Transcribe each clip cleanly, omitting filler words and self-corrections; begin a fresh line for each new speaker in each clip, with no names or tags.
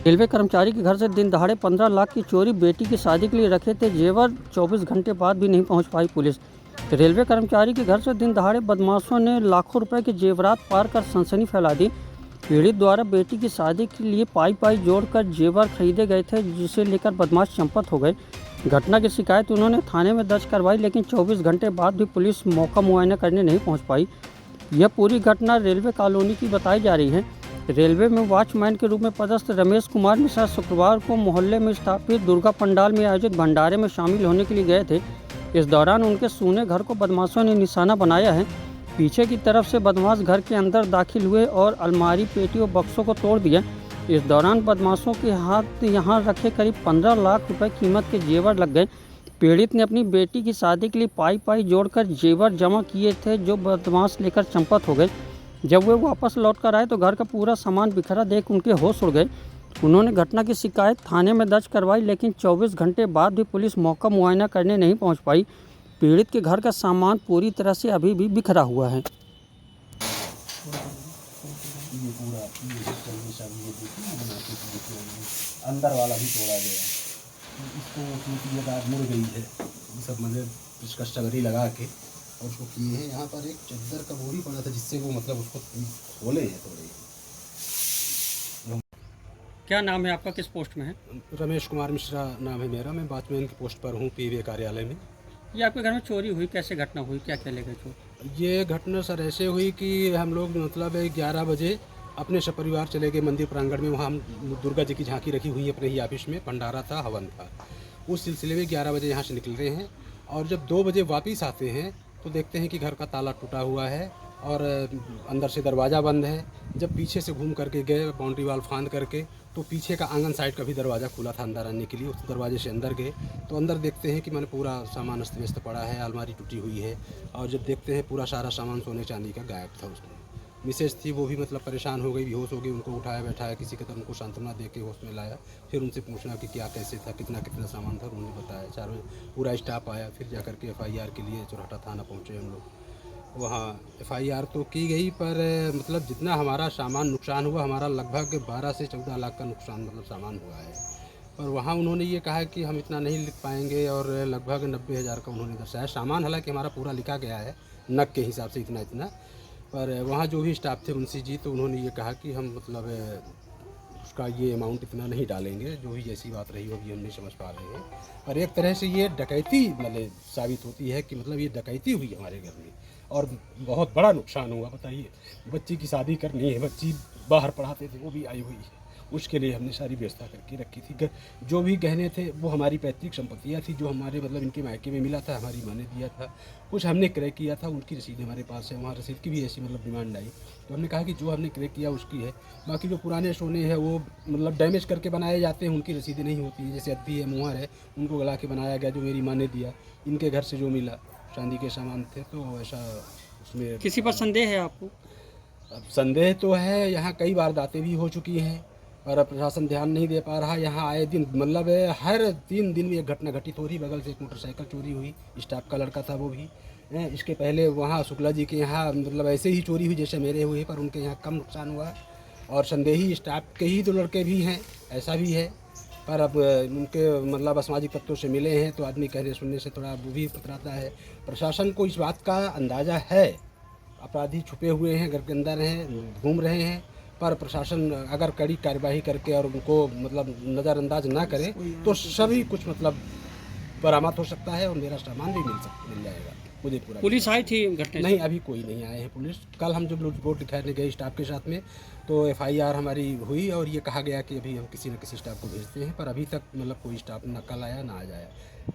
Railway कर्मचारी के घर से दिन दहाड़े 15 लाख की चोरी, बेटी की शादी के लिए रखे थे जेवर, 24 घंटे बाद भी नहीं पहुंच पाई पुलिस। रेलवे कर्मचारी के घर से दिन दहाड़े बदमाशों ने लाखों रुपए के जेवरात पार कर सनसनी फैला दी। पीड़ित द्वारा बेटी की शादी के लिए पाई पाई जोड़कर जेवर खरीदे गए थे, जिसे लेकर बदमाश चंपत हो गए। घटना की शिकायत उन्होंने थाने में दर्ज करवाई, लेकिन 24 घंटे बाद भी पुलिस मौका मुआयना करने नहीं पहुँच पाई। यह पूरी घटना रेलवे कॉलोनी की बताई जा रही है। रेलवे में वॉचमैन के रूप में पदस्थ रमेश कुमार मिश्रा शुक्रवार को मोहल्ले में स्थापित दुर्गा पंडाल में आयोजित भंडारे में शामिल होने के लिए गए थे। इस दौरान उनके सूने घर को बदमाशों ने निशाना बनाया है। पीछे की तरफ से बदमाश घर के अंदर दाखिल हुए और अलमारी, पेटी और बक्सों को तोड़ दिया। इस दौरान बदमाशों के हाथ यहां रखे करीब 15 लाख रुपए कीमत के जेवर लग गए। पीड़ित ने अपनी बेटी की शादी के लिए पाई पाई जोड़कर जेवर जमा किए थे, जो बदमाश लेकर चंपत हो गए। जब वे वापस लौट कर आए तो घर का पूरा सामान बिखरा देख उनके होश उड़ गए। उन्होंने घटना की शिकायत थाने में दर्ज करवाई, लेकिन 24 घंटे बाद भी पुलिस मौका मुआयना करने नहीं पहुंच पाई। पीड़ित के घर का सामान पूरी तरह से अभी भी बिखरा हुआ है।
अंदर वाला भी तोड़ा गया, इसको उसमें दाद मुड़ गई है, सब मतलब कस्टमरी लगा के और उसको किए हैं। यहाँ पर एक चद्दर का बोरी पड़ा था, जिससे वो मतलब उसको खोले हैं थोड़े।
क्या नाम है आपका, किस पोस्ट में है?
रमेश कुमार मिश्रा नाम है मेरा, मैं वॉचमैन की पोस्ट पर हूँ पीवे कार्यालय में।
ये आपके घर में चोरी हुई, कैसे घटना हुई, क्या क्या ले गए चोर?
ये घटना सर ऐसे हुई कि हम लोग मतलब 11 बजे अपने सपरिवार चले गए मंदिर प्रांगण में। वहाँ हम दुर्गा जी की झांकी रखी हुई है अपने ही ऑफिस में, भंडारा था, हवन था। उस सिलसिले में 11 बजे यहाँ से निकलते हैं और जब 2 बजे वापस आते हैं तो देखते हैं कि घर का ताला टूटा हुआ है और अंदर से दरवाज़ा बंद है। जब पीछे से घूम करके गए, बाउंड्री वाल फांद करके, तो पीछे का आंगन साइड का भी दरवाज़ा खुला था अंदर आने के लिए। उस दरवाजे से अंदर गए तो अंदर देखते हैं कि मैंने पूरा सामान अस्त व्यस्त पड़ा है, अलमारी टूटी हुई है। और जब देखते हैं पूरा सारा सामान सोने चांदी का गायब था। उसमें मिसेज थी, वो भी मतलब परेशान हो गई, बेहोश हो गई। उनको उठाया बैठाया, किसी के तरह उनको सांत्वना दे के होश में लाया। फिर उनसे पूछना कि क्या कैसे था, कितना कितना सामान था, उन्होंने बताया। 4 बजे पूरा स्टाफ आया, फिर जा करके FIR के लिए चौराहा थाना पहुँचे हम लोग। वहाँ FIR तो की गई, पर मतलब जितना हमारा सामान नुकसान हुआ, हमारा लगभग 12 से 14 लाख का नुकसान मतलब सामान हुआ है। पर वहाँ उन्होंने ये कहा कि हम इतना नहीं लिख पाएंगे और लगभग 90,000 का उन्होंने दर्शाया सामान। हालांकि हमारा पूरा लिखा गया है नग के हिसाब से इतना इतना, पर वहाँ जो भी स्टाफ थे मुंशी जी, तो उन्होंने ये कहा कि हम मतलब उसका ये अमाउंट इतना नहीं डालेंगे। जो भी जैसी बात रही होगी हम नहीं समझ पा रहे हैं। पर एक तरह से ये डकैती मतलब साबित होती है कि मतलब ये डकैती हुई हमारे घर में और बहुत बड़ा नुकसान हुआ। बताइए, बच्ची की शादी करनी है, बच्ची बाहर पढ़ाते थे, वो भी आई हुई है, उसके लिए हमने सारी व्यवस्था करके रखी थी। जो भी गहने थे वो हमारी पैतृक संपत्तियाँ थी, जो हमारे मतलब इनके मायके में मिला था, हमारी माँ ने दिया था। कुछ हमने क्रय किया था, उनकी रसीद हमारे पास है। वहाँ रसीद की भी ऐसी मतलब डिमांड आई, तो हमने कहा कि जो हमने क्रय किया उसकी है। बाकी जो पुराने सोने हैं वो मतलब डैमेज करके बनाए जाते हैं, उनकी रसीदें नहीं होती हैं। जैसे अद्दी है, मुहर है, उनको गला के बनाया गया, जो मेरी माँ ने दिया। इनके घर से जो मिला चांदी के सामान थे, तो ऐसा उसमें
किसी पर संदेह है आपको?
अब संदेह तो है, यहाँ कई वारदातें भी हो चुकी हैं और प्रशासन ध्यान नहीं दे पा रहा। यहाँ आए दिन मतलब हर 3 दिन में एक घटना घटित हो रही। बगल से एक मोटरसाइकिल चोरी हुई, स्टाफ का लड़का था वो भी। इसके पहले वहाँ शुक्ला जी के यहाँ मतलब ऐसे ही चोरी हुई जैसे मेरे हुए, पर उनके यहाँ कम नुकसान हुआ। और संदेही स्टाफ के ही 2 लड़के भी हैं, ऐसा भी है। पर अब उनके मतलब असामाजिक तत्वों से मिले हैं, तो आदमी कहने सुनने से थोड़ा वो भी पतराता है। प्रशासन को इस बात का अंदाज़ा है, अपराधी छुपे हुए हैं, घर के अंदर हैं, घूम रहे हैं। पर प्रशासन अगर कड़ी कार्यवाही करके और उनको मतलब नज़रअंदाज ना करे तो सभी कुछ मतलब बरामद हो सकता है और मेरा सामान भी मिल जाएगा मुझे पूरा।
पुलिस आई थी घटना?
नहीं, अभी कोई नहीं आए हैं पुलिस। कल हम जब रिपोर्ट दिखाने गए स्टाफ के साथ में, तो FIR हमारी हुई और ये कहा गया कि अभी हम किसी न किसी स्टाफ को भेजते हैं, पर अभी तक मतलब कोई स्टाफ ना कल आया ना आज आया।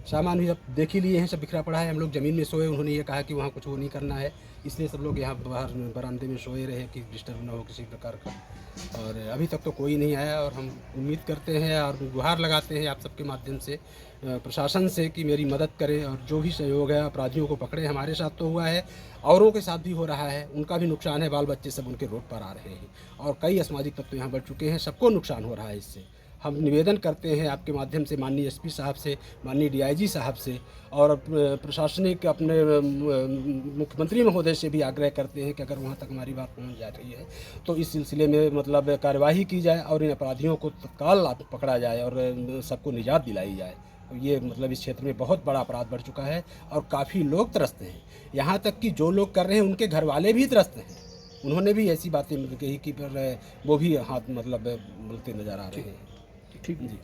सामान भी अब देख ही लिए हैं, सब बिखरा पड़ा है। हम लोग ज़मीन में सोए, उन्होंने ये कहा कि वहाँ कुछ वो नहीं करना है, इसलिए सब लोग यहाँ बाहर बरामदे में सोए रहे कि डिस्टर्ब ना हो किसी प्रकार का। और अभी तक तो कोई नहीं आया और हम उम्मीद करते हैं और गुहार लगाते हैं आप सबके माध्यम से प्रशासन से कि मेरी मदद करें और जो भी सहयोग है अपराधियों को पकड़े। हमारे साथ तो हुआ है, औरों के साथ भी हो रहा है, उनका भी नुकसान है। बाल बच्चे सब उनके रोड पर आ रहे हैं और कई असामाजिक तत्व यहाँ बढ़ चुके हैं, सबको नुकसान हो रहा है इससे। हम निवेदन करते हैं आपके माध्यम से माननीय एसपी साहब से, माननीय डीआईजी साहब से और प्रशासनिक अपने मुख्यमंत्री महोदय से भी आग्रह करते हैं कि अगर वहाँ तक हमारी बात पहुँच जा रही है तो इस सिलसिले में मतलब कार्यवाही की जाए और इन अपराधियों को तत्काल पकड़ा जाए और सबको निजात दिलाई जाए। ये मतलब इस क्षेत्र में बहुत बड़ा अपराध बढ़ चुका है और काफ़ी लोग त्रस्त हैं, यहाँ तक कि जो लोग कर रहे हैं उनके घर वाले भी त्रस्त हैं। उन्होंने भी ऐसी बातें कही कि पर वो भी हाथ मतलब बोलते नज़र आ रहे हैं।
ठीक
जी।